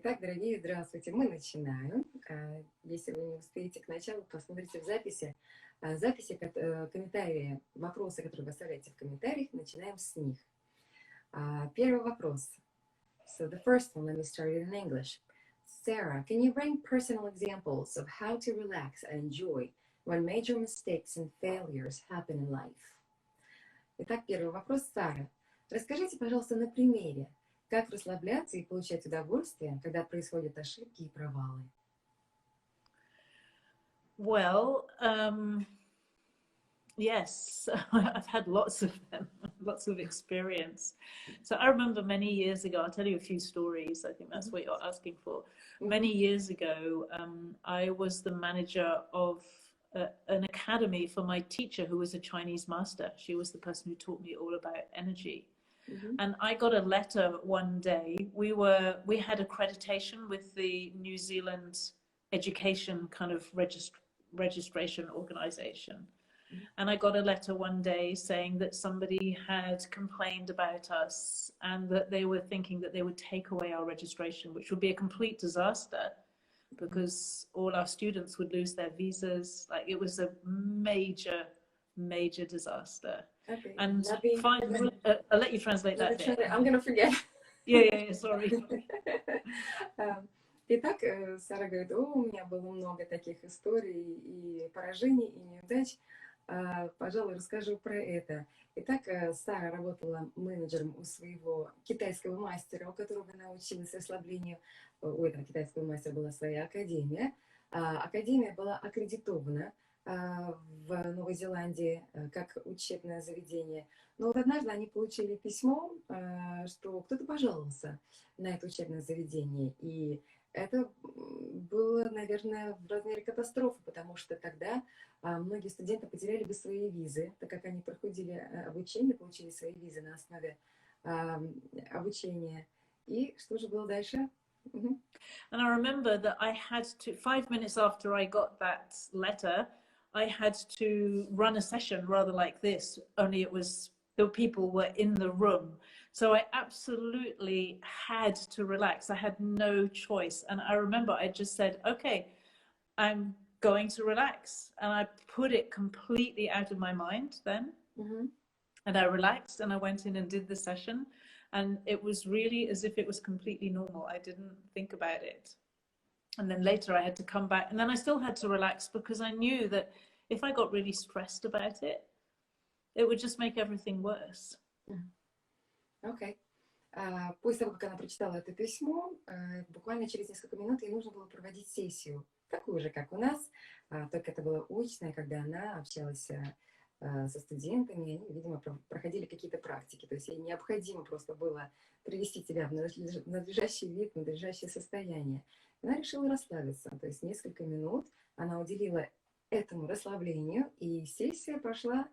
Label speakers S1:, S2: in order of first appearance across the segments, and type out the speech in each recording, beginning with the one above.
S1: Итак, дорогие, здравствуйте. Мы начинаем. Если вы не успеете к началу, посмотрите в записи. Комментарии, вопросы, которые вы оставляете в комментариях, начинаем с них. Первый вопрос. So the first one, let me start it in English. Sarah, can you bring personal examples of how to relax and enjoy when major mistakes and failures happen in life? Итак, первый вопрос, Сара. Расскажите, пожалуйста, на примере, как расслабляться и получать удовольствие, когда происходят ошибки и провалы?
S2: Well, yes, I've had lots of them, lots of experience. So I remember many years ago, I'll tell you a few stories. I think that's what you're asking for. Many years ago, I was the manager of an academy for my teacher, who was a Chinese master. She was the person who taught me all about energy. And I got a letter one day. We had accreditation with the New Zealand education kind of registration organization. And I got a letter one day saying that somebody had complained about us and that they were thinking that they would take away our registration, which would be a complete disaster because all our students would lose their visas. Like, it was a major, major disaster.
S1: Okay.
S2: And 5 minutes, I'll let you translate that bit.
S1: I'm gonna forget.
S2: Yeah, sorry.
S1: Итак, Сара говорит, у меня было много таких историй и поражений, и неудач. Пожалуй, расскажу про это. Итак, Сара работала менеджером у своего китайского мастера, у которого она училась расслаблению. У этого китайского мастера была своя академия. Академия была аккредитована в Новой Зеландии как учебное заведение. Но вот однажды они получили письмо, что кто-то пожаловался на это учебное заведение. И это было, наверное, в размере катастрофы, потому что тогда многие студенты потеряли бы свои визы, так как они проходили обучение, получили свои визы на основе обучения. И что же было дальше?
S2: And I remember that I had to, 5 minutes after I got that letter, I had to run a session rather like this, only the people were in the room. So I absolutely had to relax. I had no choice. And I remember I just said, okay, I'm going to relax. And I put it completely out of my mind then. And I relaxed and I went in and did the session. And it was really as if it was completely normal. I didn't think about it. And then later I had to come back, and then I still had to relax because I knew that if I got really stressed about it, it would just make everything worse.
S1: Окей. После того, как она прочитала это письмо, буквально через несколько минут ей нужно было проводить сессию, такую же, как у нас, только это было очное, когда она общалась со студентами, и они, видимо, проходили какие-то практики. То есть ей необходимо просто было привести себя в надлежащий вид, в надлежащее состояние. Она решила расслабиться. То есть несколько минут она уделила этому расслаблению, и сессия прошла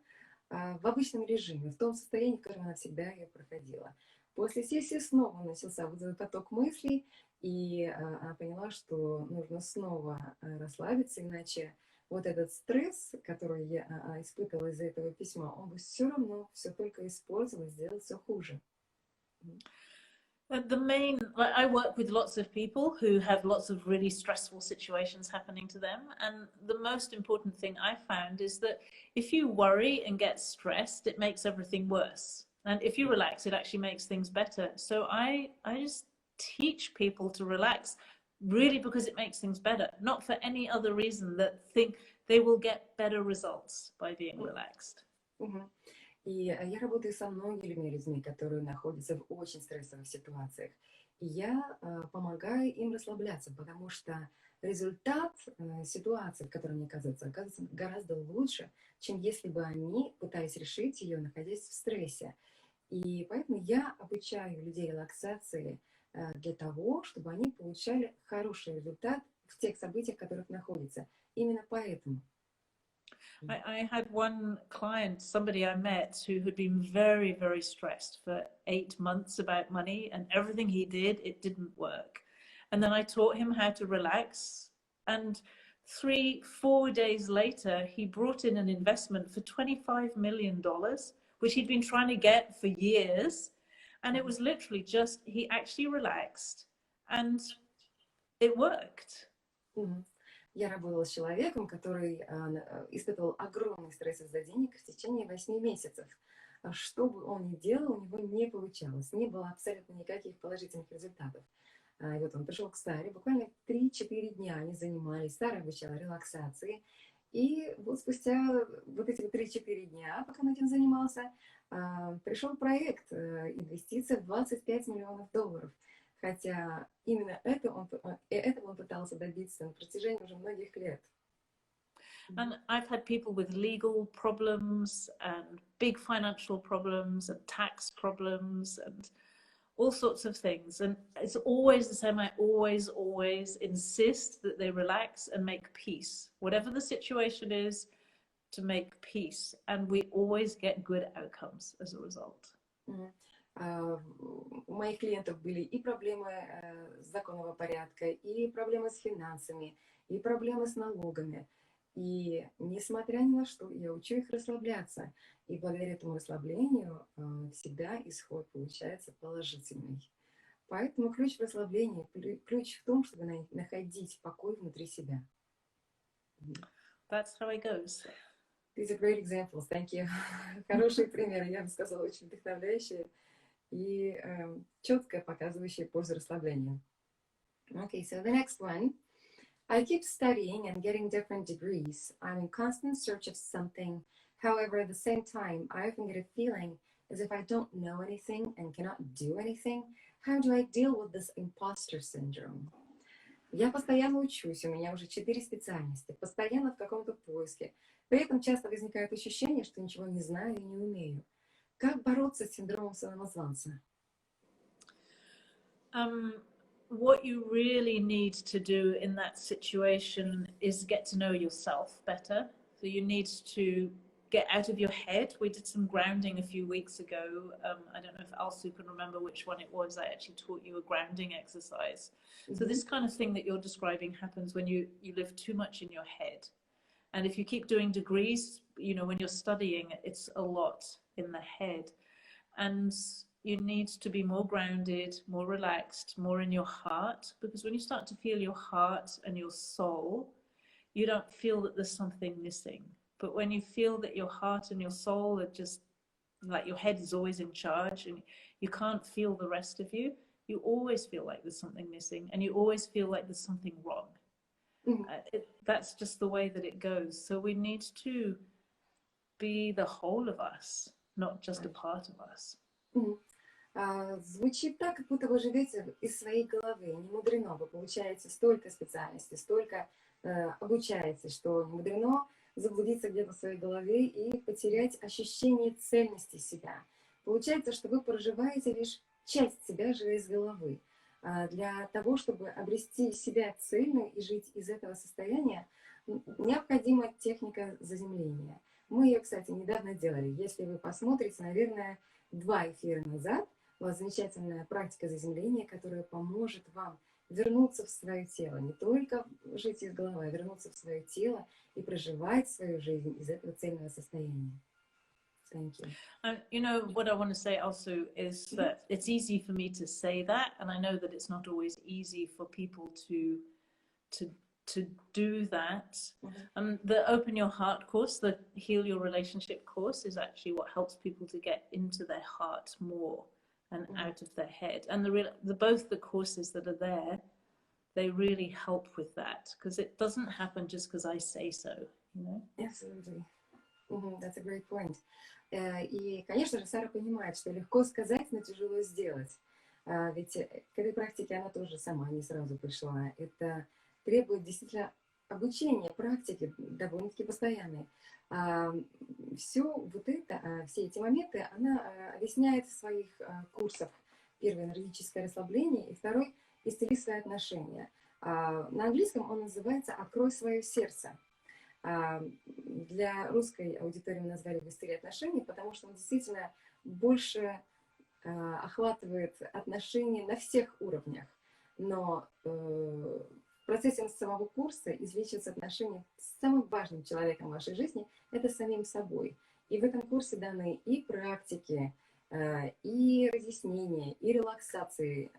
S1: в обычном режиме, в том состоянии, в котором она всегда ее проходила. После сессии снова начался вот этот поток мыслей, и она поняла, что нужно снова расслабиться, иначе вот этот стресс, который я испытывала из-за этого письма, он бы все равно все только испортил и сделал все хуже.
S2: I work with lots of people who have lots of really stressful situations happening to them. And the most important thing I found is that if you worry and get stressed, it makes everything worse. And if you relax, it actually makes things better. So I just teach people to relax really because it makes things better, not for any other reason, that think they will get better results by being relaxed.
S1: И я работаю со многими людьми, которые находятся в очень стрессовых ситуациях. И я помогаю им расслабляться, потому что результат ситуации, в которой они оказываются гораздо лучше, чем если бы они пытались решить ее, находясь в стрессе. И поэтому я обучаю людей релаксации для того, чтобы они получали хороший результат в тех событиях, в которых находятся. Именно поэтому.
S2: I had one client, somebody I met, who had been very, very stressed for 8 months about money, and everything he did, it didn't work. And then I taught him how to relax, and 3-4 days later, he brought in an investment for $25 million, which he'd been trying to get for years. And it was literally just, he actually relaxed, and it worked.
S1: Мгм. Я работала с человеком, который испытывал огромный стресс из-за денег в течение 8 месяцев. Что бы он ни делал, у него не получалось. Не было абсолютно никаких положительных результатов. И вот он пришел к Саре, буквально 3-4 дня они занимались. Сара обучала релаксации. И вот спустя вот эти вот 3-4 дня, пока он этим занимался, пришел проект инвестиция в $25 миллионов. Хотя именно этого он пытался добиться на протяжении уже многих лет.
S2: And I've had people with legal problems and big financial problems and tax problems and all sorts of things. And it's always the same. I always insist that they relax and make peace, whatever the situation is, to make peace. And we always get good outcomes as a result.
S1: У моих клиентов были и проблемы законного порядка, и проблемы с финансами, и проблемы с налогами. И несмотря ни на что, я учу их расслабляться. И благодаря этому расслаблению всегда исход получается положительный. Поэтому ключ в расслаблении, ключ в том, чтобы находить покой внутри себя.
S2: That's how it goes.
S1: These are great examples. Thank you. Хорошие примеры, я бы сказала, очень вдохновляющие и четко показывающие пользу расслабления. Okay, so the next one. I keep studying and getting different degrees. I'm in constant search of something. However, at the same time, I often get a feeling as if I don't know anything and cannot do anything. How do I deal with this imposter syndrome? Я постоянно учусь, у меня уже 4 специальности, постоянно в каком-то поиске. При этом часто возникает ощущение, что ничего не знаю и не умею. Как бороться с синдромом самозванца?
S2: What you really need to do in that situation is get to know yourself better. So you need to get out of your head. We did some grounding a few weeks ago. I don't know if Alsu can remember which one it was. I actually taught you a grounding exercise. So this kind of thing that you're describing happens when you live too much in your head. And if you keep doing degrees, you know, when you're studying, it's a lot in the head. And you need to be more grounded, more relaxed, more in your heart, because when you start to feel your heart and your soul, you don't feel that there's something missing. But when you feel that your heart and your soul are just like your head is always in charge and you can't feel the rest of you, you always feel like there's something missing and you always feel like there's something wrong. That's just the way that it goes. So we need to be the whole of us, not just a part of us.
S1: Звучит так, как будто вы живете из своей головы. Не мудрено, вы получаете столько специальностей, столько обучаетесь, что не мудрено заблудиться где-то в своей голове и потерять ощущение цельности себя. Получается, что вы проживаете лишь часть себя, живя из головы. Для того, чтобы обрести себя цельную и жить из этого состояния, необходима техника заземления. Мы ее, кстати, недавно делали. Если вы посмотрите, наверное, 2 эфира назад, у вас замечательная практика заземления, которая поможет вам вернуться в свое тело. Не только жить из головы, а вернуться в свое тело и проживать свою жизнь из этого цельного состояния. Thank you.
S2: You know, what I want to say also is that it's easy for me to say that, and I know that it's not always easy for people to do that. The Open Your Heart course, the Heal Your Relationship course, is actually what helps people to get into their heart more and out of their head. And both the courses that are there, they really help with that, because it doesn't happen just because I say so, you know?
S1: Absolutely. That's a great point. И, конечно же, Сара понимает, что легко сказать, но тяжело сделать. Ведь к этой практике она тоже сама не сразу пришла. Это требует действительно обучения, практики довольно-таки постоянной. Все эти моменты она объясняет в своих курсах. Первый — энергетическое расслабление, и второй — исцели свои отношения. На английском он называется «Открой свое сердце». Для русской аудитории мы назвали его «Исцели отношения», потому что он действительно больше охватывает отношения на всех уровнях. Но в процессе самого курса излечиваются отношения с самым важным человеком в вашей жизни — это самим собой. И в этом курсе даны и практики, и разъяснения, и релаксации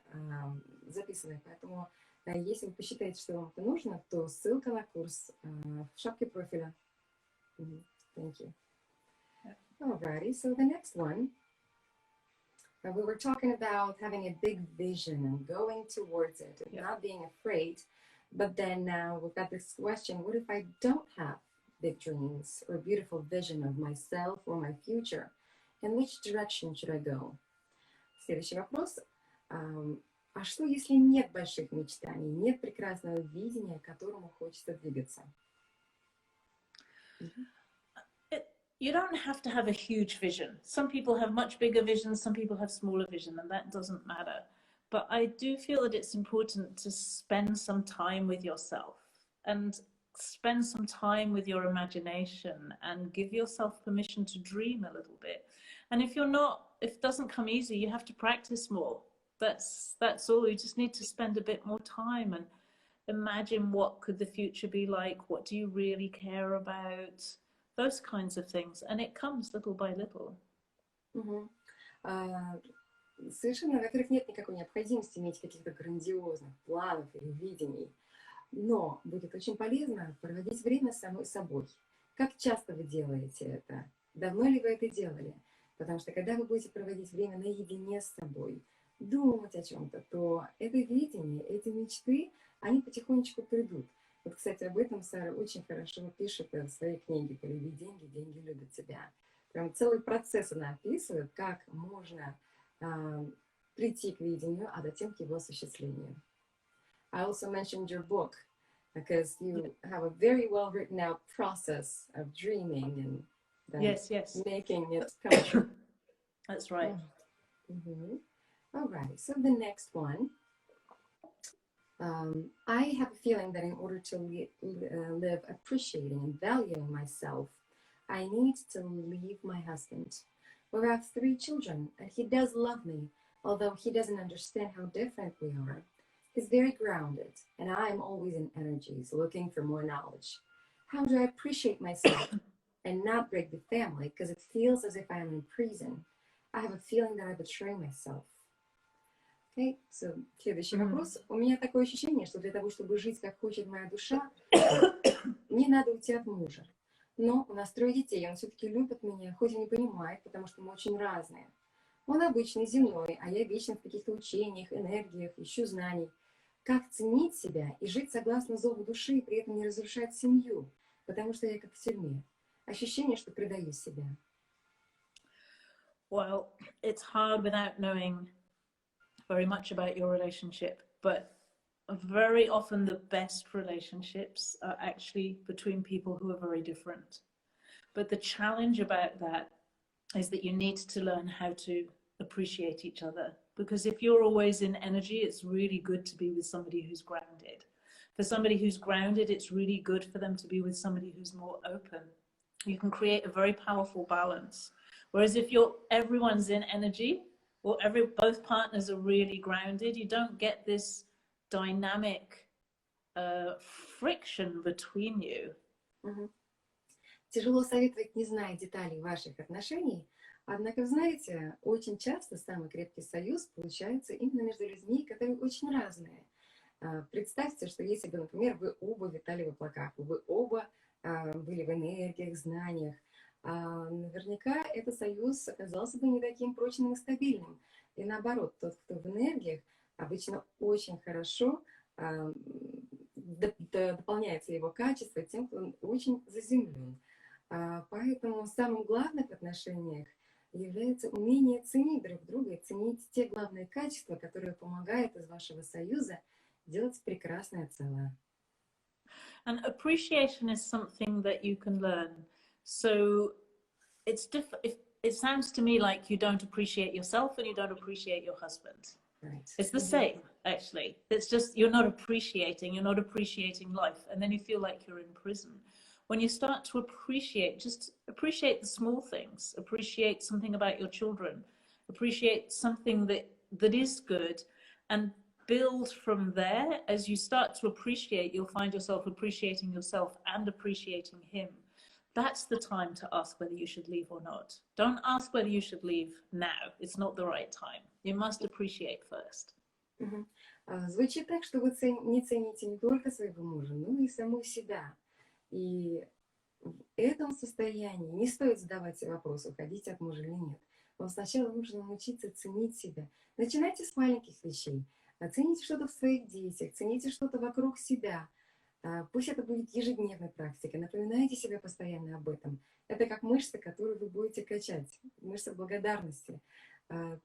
S1: записаны. Поэтому Если вы посчитаете, что вам это нужно, то ссылка на курс в шапке профиля. Thank you. Alrighty, so the next one. We were talking about having a big vision and going towards it and not being afraid. But then now we've got this question, what if I don't have big dreams or beautiful vision of myself or my future? In which direction should I go? Следующий вопрос. А что, если нет больших мечтаний, нет прекрасного видения, к которому хочется двигаться?
S2: You don't have to have a huge vision. Some people have much bigger visions, some people have smaller vision, and that doesn't matter. But I do feel that it's important to spend some time with yourself and spend some time with your imagination and give yourself permission to dream a little bit. And if it doesn't come easy, you have to practice more. That's all. You just need to spend a bit more time and imagine what could the future be like, what do you really care about, those kinds of things, and it comes little by little.
S1: Совершенно, во-первых, нет никакой необходимости иметь каких-то грандиозных планов или видений, но будет очень полезно проводить время с самой собой. Как часто вы делаете это? Давно ли вы это делали? Потому что когда вы будете проводить время наедине с собой, думать о чем-то, то это видение, эти мечты, они потихонечку придут. Вот, кстати, об этом Сара очень хорошо пишет в своей книге «Полюби деньги, деньги любят тебя». Прям целый процесс она описывает, как можно прийти к видению, а затем к его осуществлению. I also mentioned your book because you have a very well written out process of dreaming and
S2: yes.
S1: making it come true.
S2: That's right.
S1: All right, so the next one. I have a feeling that in order to live appreciating and valuing myself, I need to leave my husband. We have 3 children, and he does love me, although he doesn't understand how different we are. He's very grounded, and I'm always in energies, looking for more knowledge. How do I appreciate myself and not break the family, because it feels as if I am in prison? I have a feeling that I betray myself. Okay, so следующий вопрос. У меня такое ощущение, что для того, чтобы жить, как хочет моя душа, мне надо уйти от мужа. Но у нас 3 детей, он все-таки любит меня, хоть и не понимает, потому что мы очень разные. Он обычный, земной, а я вечно в каких-то учениях, энергиях, ищу знаний. Как ценить себя и жить согласно зову души, и при этом не разрушать семью, потому что я как в тюрьме. Ощущение, что предаю себя.
S2: Well, it's hard without knowing very much about your relationship, but very often the best relationships are actually between people who are very different. But the challenge about that is that you need to learn how to appreciate each other, because if you're always in energy, it's really good to be with somebody who's grounded. For somebody who's grounded, it's really good for them to be with somebody who's more open. You can create a very powerful balance. Whereas if everyone's in energy, or both partners are really grounded, you don't get this dynamic friction between you.
S1: Тяжело советовать, не зная деталей ваших отношений, однако, знаете, очень часто самый крепкий союз получается именно между людьми, которые очень разные. Представьте, что если бы, например, вы оба витали в облаках, вы оба были в энергиях, знаниях, наверняка этот союз оказался бы не таким прочным и стабильным. И наоборот, тот, кто в энергиях, обычно очень хорошо дополняется его качество тем, кто очень заземлен. Поэтому самым главным в отношениях является умение ценить друг друга и ценить те главные качества, которые помогают из вашего союза делать прекрасное целое.
S2: And appreciation is something that you can learn. So it's it sounds to me like you don't appreciate yourself and you don't appreciate your husband.
S1: Right.
S2: It's the same, actually. It's just you're not appreciating life, and then you feel like you're in prison. When you start to appreciate, just appreciate the small things, appreciate something about your children, appreciate something that is good, and build from there. As you start to appreciate, you'll find yourself appreciating yourself and appreciating him. That's the time to ask whether you should leave or not. Don't ask whether you should leave now. It's not the right time. You must appreciate first.
S1: Звучит так, что вы не цените не только своего мужа, но и саму себя. И в этом состоянии не стоит задавать себе вопрос, уходить от мужа или нет. Вам сначала нужно научиться ценить себя. Начинайте с маленьких вещей. Оцените что-то в своих детях, цените что-то вокруг себя. Пусть это будет ежедневной практикой. Напоминайте себе постоянно об этом. Это как мышцы, которые вы будете качать. Мышцы благодарности.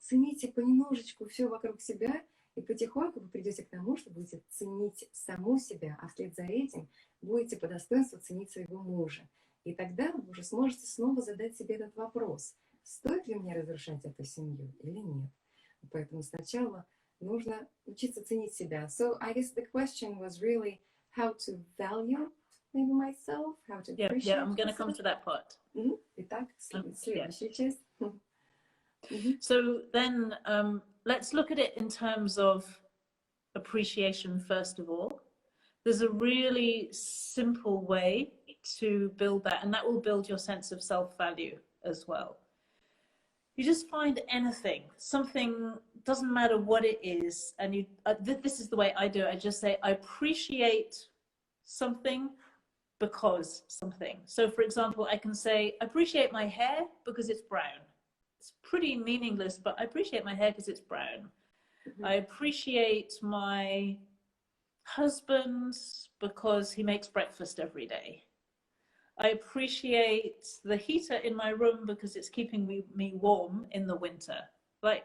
S1: Цените понемножечку все вокруг себя, и потихоньку вы придете к тому, что будете ценить саму себя, а вслед за этим будете по достоинству ценить своего мужа. И тогда вы уже сможете снова задать себе этот вопрос. Стоит ли мне разрушать эту семью или нет? Поэтому сначала нужно учиться ценить себя. So I guess the question was really how to value maybe myself, how to appreciate
S2: Yeah, I'm going to
S1: myself.
S2: come to that part.
S1: Итак, следующая часть.
S2: So then let's look at it in terms of appreciation first of all. There's a really simple way to build that, and that will build your sense of self-value as well. You just find anything, something, doesn't matter what it is, and you this is the way I do it. I just say I appreciate something because something. So for example, I can say I appreciate my hair because it's brown. It's pretty meaningless, but I appreciate my hair because it's brown. I appreciate my husband because he makes breakfast every day. I appreciate the heater in my room because it's keeping me warm in the winter. Like,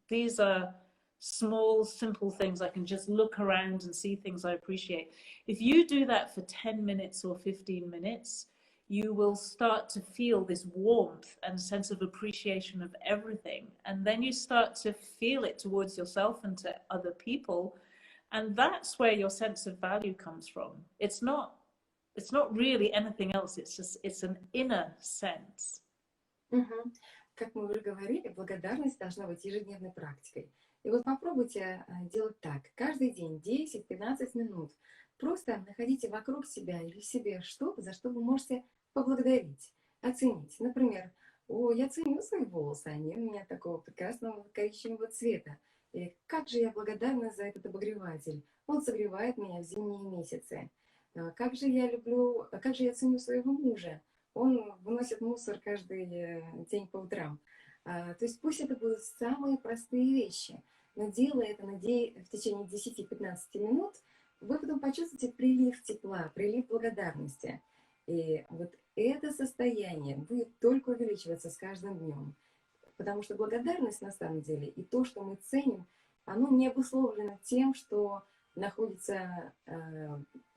S2: these are small, simple things. I can just look around and see things I appreciate. If you do that for 10 minutes or 15 minutes, you will start to feel this warmth and sense of appreciation of everything. And then you start to feel it towards yourself and to other people. And that's where your sense of value comes from. It's not really anything else. It's an inner sense.
S1: Как мы уже говорили, благодарность должна быть ежедневной практикой. И вот попробуйте делать так. Каждый день 10-15 минут. Просто находите вокруг себя или в себе что-то, за что вы можете поблагодарить, оценить. Например, я ценю свои волосы, они у меня такого прекрасного коричневого цвета. И как же я благодарна за этот обогреватель. Он согревает меня в зимние месяцы. Как же я ценю своего мужа. Он выносит мусор каждый день по утрам. То есть пусть это будут самые простые вещи, но делая это в течение 10-15 минут, вы потом почувствуете прилив тепла, прилив благодарности. И вот это состояние будет только увеличиваться с каждым днем. Потому что благодарность на самом деле и то, что мы ценим, оно не обусловлено тем, что находится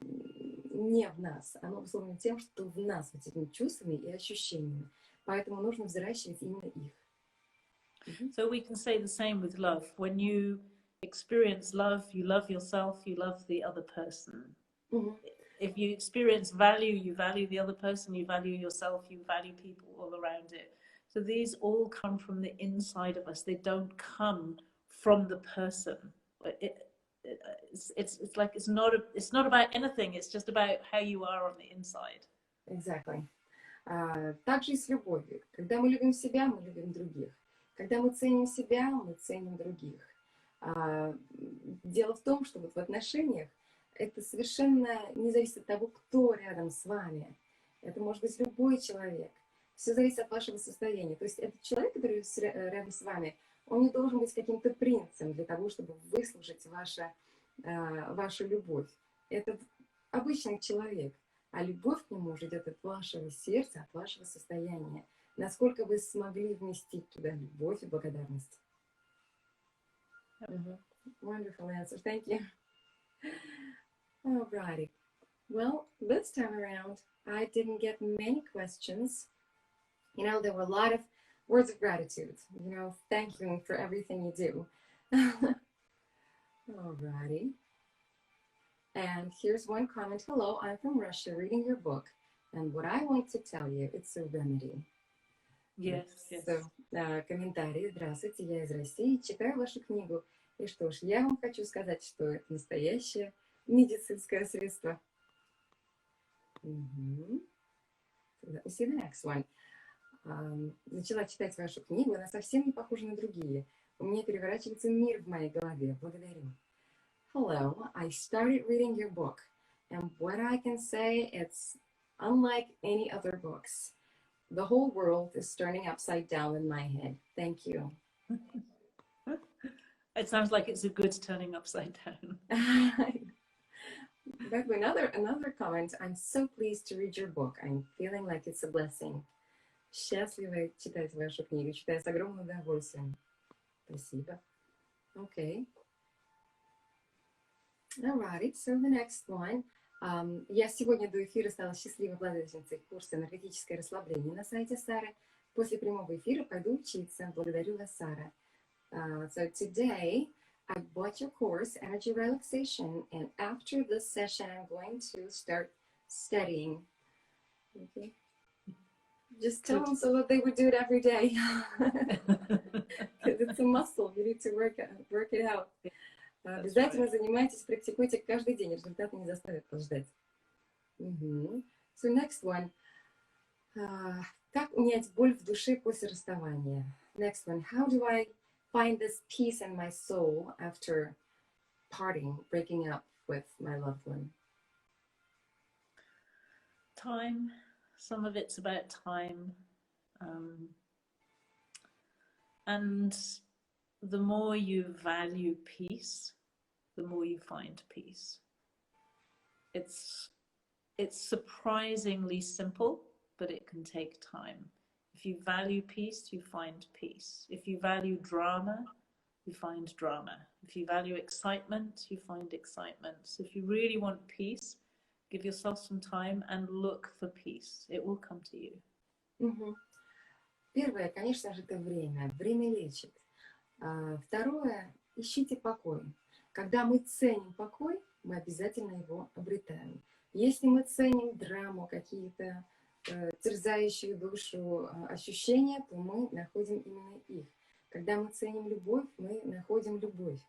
S1: не в нас. Оно обусловлено тем, что в нас, вот этими чувствами и ощущениями. Поэтому нужно взращивать именно их.
S2: So we can say the same with love. When you experience love, you love yourself, you love the other person. If you experience value, you value the other person, you value yourself, you value people all around it. So these all come from the inside of us. They don't come from the person. It's like it's not about anything. It's just about how you are on the inside.
S1: Exactly. Также и с любовью. Когда мы любим себя, мы любим других. Когда мы ценим себя, мы ценим других. Дело в том, что вот в отношениях это совершенно не зависит от того, кто рядом с вами. Это может быть любой человек. Все зависит от вашего состояния. То есть этот человек, который рядом с вами, он не должен быть каким-то принцем для того, чтобы выслушать вашу любовь. Это обычный человек, а любовь к нему уже идет от вашего сердца, от вашего состояния. Насколько вы смогли вместить туда любовь и благодарность. Wonderful answer. Thank you. Alrighty. Well, this time around, I didn't get many questions. You know, there were a lot of words of gratitude. You know, thank you for everything you do. Alrighty. And here's one comment. Hello, I'm from Russia, reading your book. And what I want to tell you, it's a remedy.
S2: Yes.
S1: So, комментарий. Здравствуйте, я из России, читаю вашу книгу. И что ж, я вам хочу сказать, что это настоящее медицинское средство. So let's see the next one. Начала читать вашу книгу, она совсем не похожа на другие. У меня переворачивается мир в моей голове. Благодарю. Hello, I started reading your book, and what I can say, it's unlike any other books. The whole world is turning upside down in my head. Thank you.
S2: It sounds like it's a good turning upside down.
S1: But another comment, I'm so pleased to read your book. I'm feeling like it's a blessing. Счастлива читать вашу книгу, читаю с огромным удовольствием. Спасибо. Okay. Alright, so the next one. Я сегодня до эфира стала счастливой обладательницей курса «Энергетическое расслабление» на сайте Сары. После прямого эфира пойду учиться. Благодарю вас, Сара. So today, I bought your course, Energy Relaxation, and after this session, I'm going to start studying. Okay. Just tell them so that they would do it every day. Because it's a muscle. You need to work it out. Обязательно занимайтесь, практикуйте каждый день. Результаты не заставят вас ждать. So next one. Как унять боль в душе после расставания? Next one. How do I find this peace in my soul after parting, breaking up with my loved one?
S2: Time. Some of it's about time. And the more you value peace, the more you find peace. It's surprisingly simple, but it can take time. If you value peace, you find peace. If you value drama, you find drama. If you value excitement, you find excitement. So if you really want peace, give yourself some time and look for peace. It will come to you.
S1: Первое, конечно же, это время. Время лечит. Второе, ищите покой. Когда мы ценим покой, мы обязательно его обретаем. Если мы ценим драму, какие-то терзающие душу ощущения, то мы находим именно их. Когда мы ценим любовь, мы находим любовь.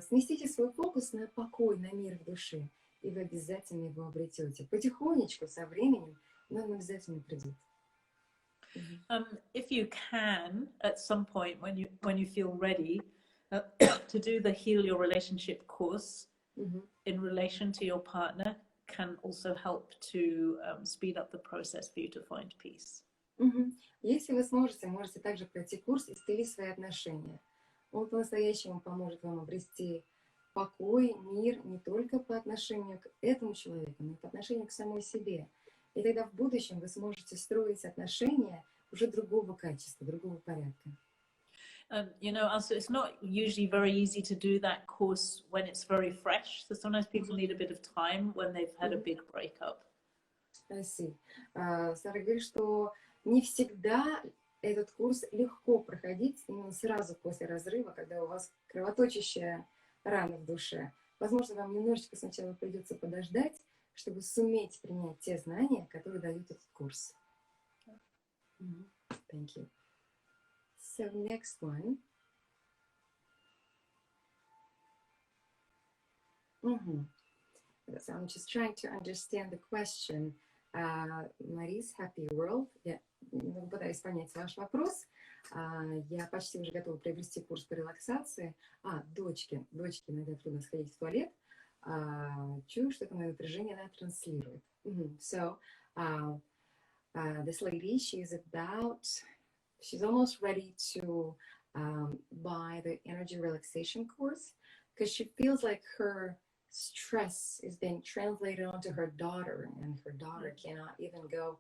S1: Сместите свой фокус на покой, на мир в душе, и вы обязательно его обретете. Потихонечку, со временем, но он обязательно придет.
S2: If you can, at some point when you feel ready, to do the Heal Your Relationship course in relation to your partner can also help to speed up the process for you to find peace.
S1: Если вы можете также пройти курс «Исцели свои отношения». Он по-настоящему поможет вам обрести покой, мир не только по отношению к этому человеку, но и по отношению к самой себе. И тогда в будущем вы сможете строить отношения уже другого качества, другого порядка.
S2: You know, also it's not usually very easy to do that course when it's very fresh. So sometimes people need a bit of time when they've had a big breakup.
S1: I see. Сара говорит, что не всегда этот курс легко проходить именно сразу после разрыва, когда у вас кровоточащая рана в душе. Возможно, вам немножечко сначала придется подождать, чтобы суметь принять те знания, которые дает этот курс. Thank you. So next one. So I'm just trying to understand the question. Mary's Happy World. Я пытаюсь понять ваш вопрос. Я почти уже готова приобрести курс по релаксации. Дочке иногда трудно сходить в туалет. Чую, что это мое напряжение она транслирует. So this lady, she's almost ready to buy the energy relaxation course because she feels like her stress is being translated onto her daughter, and her daughter cannot even go,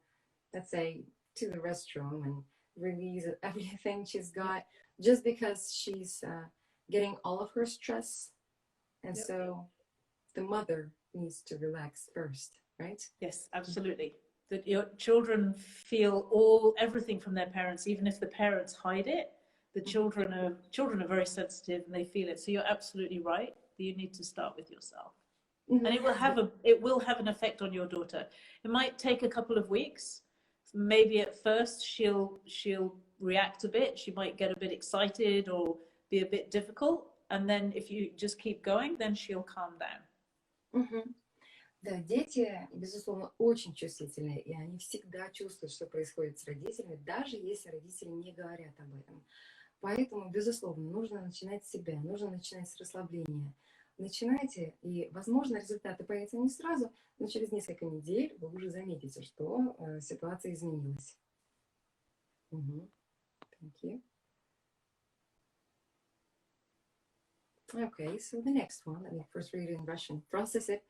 S1: let's say, to the restroom and release everything she's got just because she's getting all of her stress. And so the mother needs to relax first, right?
S2: Yes, absolutely. That your children feel everything from their parents, even if the parents hide it. The children are very sensitive and they feel it. So you're absolutely right. You need to start with yourself, and it will have an effect on your daughter. It might take a couple of weeks. Maybe at first she'll react a bit. She might get a bit excited or be a bit difficult, and then if you just keep going, then she'll calm down.
S1: Да, дети, безусловно, очень чувствительные, и они всегда чувствуют, что происходит с родителями, даже если родители не говорят об этом. Поэтому, безусловно, нужно начинать с себя, нужно начинать с расслабления. начинайте, и, возможно, результаты появятся не сразу, но через несколько недель вы уже заметите, что ситуация изменилась. Thank you. Okay, so the next one, let me first read it in Russian. Process it.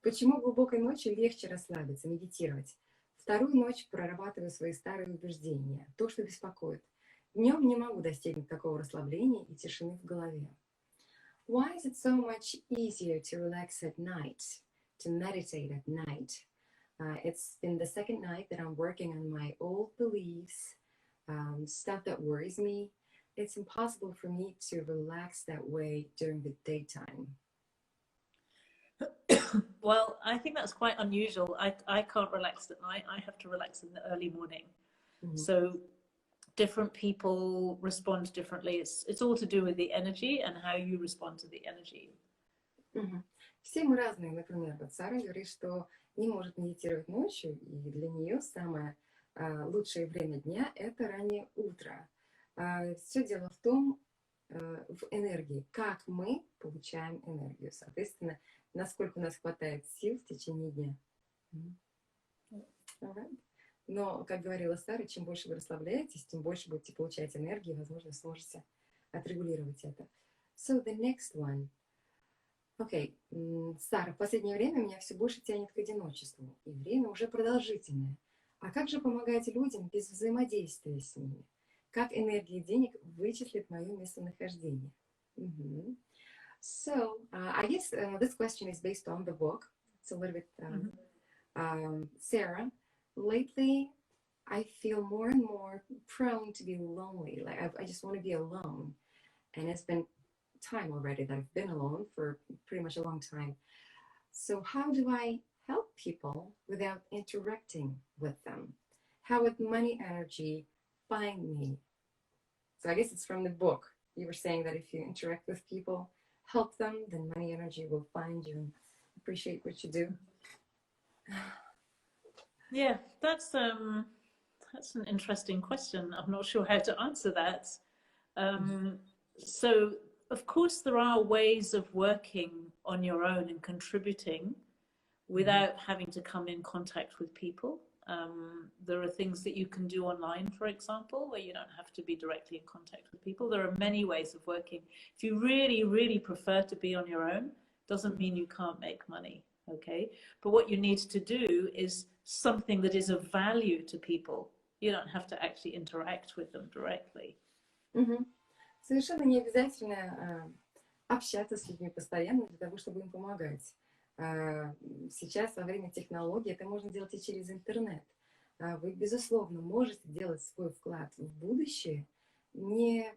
S1: Почему глубокой ночью легче расслабиться, медитировать? Вторую ночь прорабатываю свои старые убеждения, то, что беспокоит. Днем не могу достигнуть такого расслабления и тишины в голове. Why is it so much easier to relax at night, to meditate at night? It's been the second night that I'm working on my old beliefs, stuff that worries me. It's impossible for me to relax that way during the daytime.
S2: Well, I think that's quite unusual. I can't relax at night. I have to relax in the early morning. So different people respond differently. It's all to do with the energy and how you respond to the energy.
S1: Все мы разные. Например, вот Сара говорит, что не может медитировать ночью, и для нее самое лучшее время дня – это раннее утро. Все дело в том, в энергии, как мы получаем энергию. Соответственно, насколько у нас хватает сил в течение дня. Alright. Но, как говорила Сара, чем больше вы расслабляетесь, тем больше будете получать энергии, и, возможно, сможете отрегулировать это. So the next one. Окей, Сара, в последнее время меня все больше тянет к одиночеству, и время уже продолжительное. А как же помогать людям без взаимодействия с ними? Как энергия денег вычислит мое местонахождение? So, I guess this question is based on the book. It's a little bit, Sarah, lately I feel more and more prone to be lonely. Like I just want to be alone. And it's been time already that I've been alone for pretty much a long time. So how do I help people without interacting with them? How would money energy find me? So I guess it's from the book. You were saying that if you interact with people, help them, then money energy will find you and appreciate what you do.
S2: Yeah, that's an interesting question. I'm not sure how to answer that. So, of course, there are ways of working on your own and contributing without having to come in contact with people. There are things that you can do online, for example, where you don't have to be directly in contact with people. There are many ways of working. If you really, really prefer to be on your own, doesn't mean you can't make money, okay? But what you need to do is something that is of value to people. You don't have to actually interact with them directly.
S1: Совершенно не обязательно общаться с людьми постоянно для того, чтобы им помогать. Сейчас, во время технологий, это можно делать и через интернет. Вы, безусловно, можете делать свой вклад в будущее, не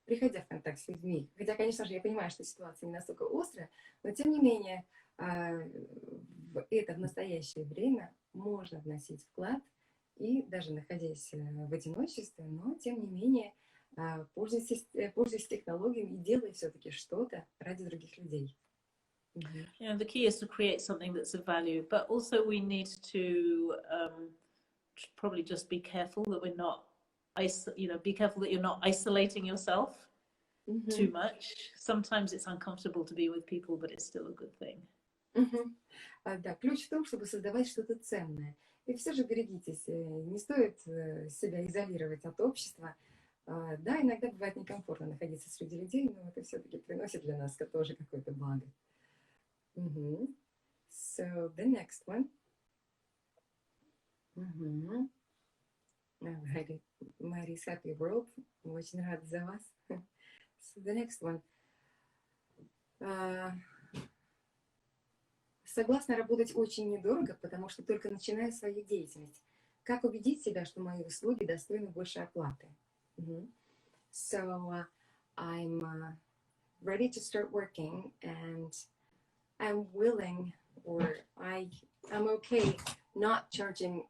S1: приходя в контакт с людьми. Хотя, конечно же, я понимаю, что ситуация не настолько острая, но, тем не менее, в настоящее время можно вносить вклад, и даже находясь в одиночестве, но, тем не менее, пользуясь технологиями и делая все-таки что-то ради других людей.
S2: You know, the key is to create something that's of value, but also we need to probably just be careful that we're not, be careful that you're not isolating yourself too much. Sometimes it's uncomfortable to be with people, but it's still a good thing.
S1: Да, ключ в том, чтобы создавать что-то ценное. И все же берегитесь, не стоит себя изолировать от общества. Да, иногда бывает некомфортно находиться среди людей, но это все-таки приносит для нас тоже какое-то благо. So the next one. Mary's Happy World. Очень рада за вас. So the next one. Согласна работать очень недорого, потому что только начинаю свою деятельность. Как убедить себя, что мои услуги достойны большей оплаты? So I'm ready to start working, and I'm willing, or I'm okay not charging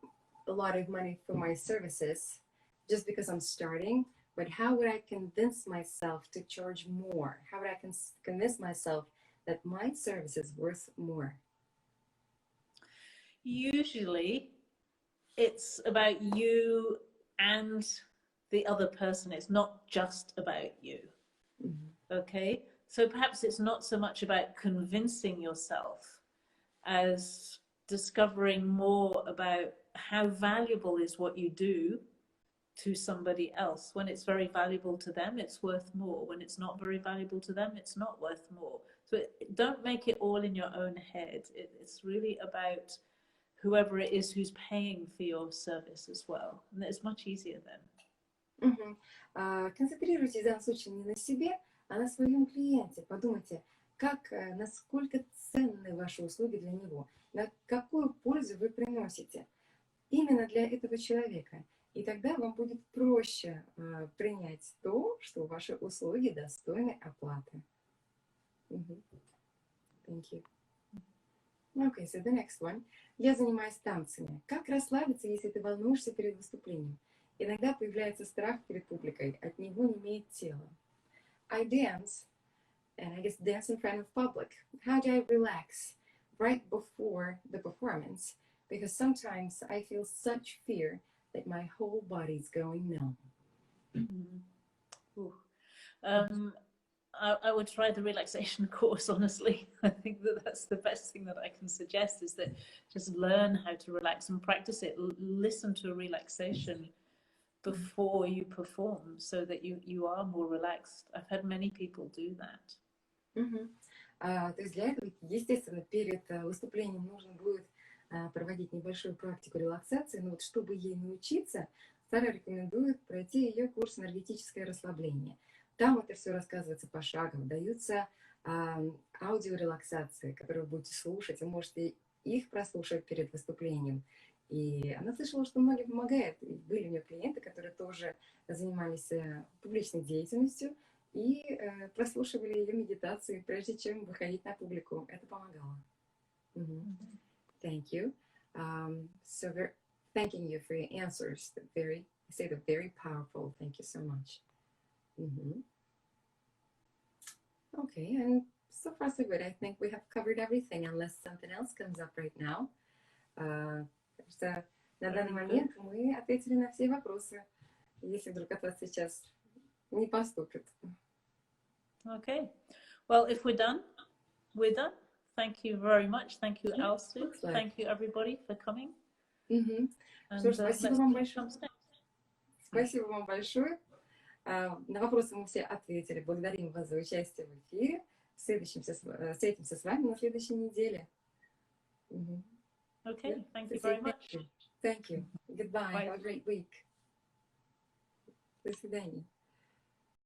S1: a lot of money for my services just because I'm starting, but how would I convince myself to charge more? How would I convince myself that my service is worth more?
S2: Usually it's about you and the other person. It's not just about you. Okay? So perhaps it's not so much about convincing yourself as discovering more about how valuable is what you do to somebody else. When it's very valuable to them, it's worth more. When it's not very valuable to them, it's not worth more. So don't make it all in your own head. It's really about whoever it is who's paying for your service as well. And it's much easier then.
S1: Мгм. Концентрируйтесь в данном случае не на себе, а на своем клиенте. Подумайте, насколько ценны ваши услуги для него, на какую пользу вы приносите именно для этого человека. И тогда вам будет проще принять то, что ваши услуги достойны оплаты. Thank you. Okay, so the next one. Я занимаюсь танцами. Как расслабиться, если ты волнуешься перед выступлением? Иногда появляется страх перед публикой, от него не имеет тела. I dance, and I guess dance in front of public. How do I relax right before the performance? Because sometimes I feel such fear that my whole body's going numb.
S2: I would try the relaxation course, honestly. I think that's the best thing that I can suggest, is that just learn how to relax and practice it. Listen to a relaxation before you perform so that you are more relaxed. I've had many people do that.
S1: То есть для этого, естественно, перед выступлением нужно будет проводить небольшую практику релаксации, но вот чтобы ей научиться, Сара рекомендует пройти ее курс «Энергетическое расслабление». Там это все рассказывается пошагово, даются аудиорелаксации, которые вы будете слушать, вы можете их прослушать перед выступлением. И она слышала, что многим помогает. И были у нее клиенты, которые тоже занимались публичной деятельностью и прослушивали ее медитации, прежде чем выходить на публику. Это помогало. Thank you. So we're thanking you for your answers. They're very powerful. Thank you so much. Okay, and so far so good. I think we have covered everything, unless something else comes up right now. Что на данный момент мы ответили на все вопросы, если вдруг от вас сейчас не поступит.
S2: Okay. Well, if we're done, we're done. Thank you very much. Thank you, Elsie. Thank you, everybody, for coming.
S1: Что ж, спасибо вам большое. Спасибо вам большое. На вопросы мы все ответили. Благодарим вас за участие в эфире. Встретимся с вами на следующей неделе.
S2: Okay, thank you very much.
S1: Thank you. Goodbye.
S2: Bye.
S1: Have a great week. До свидания.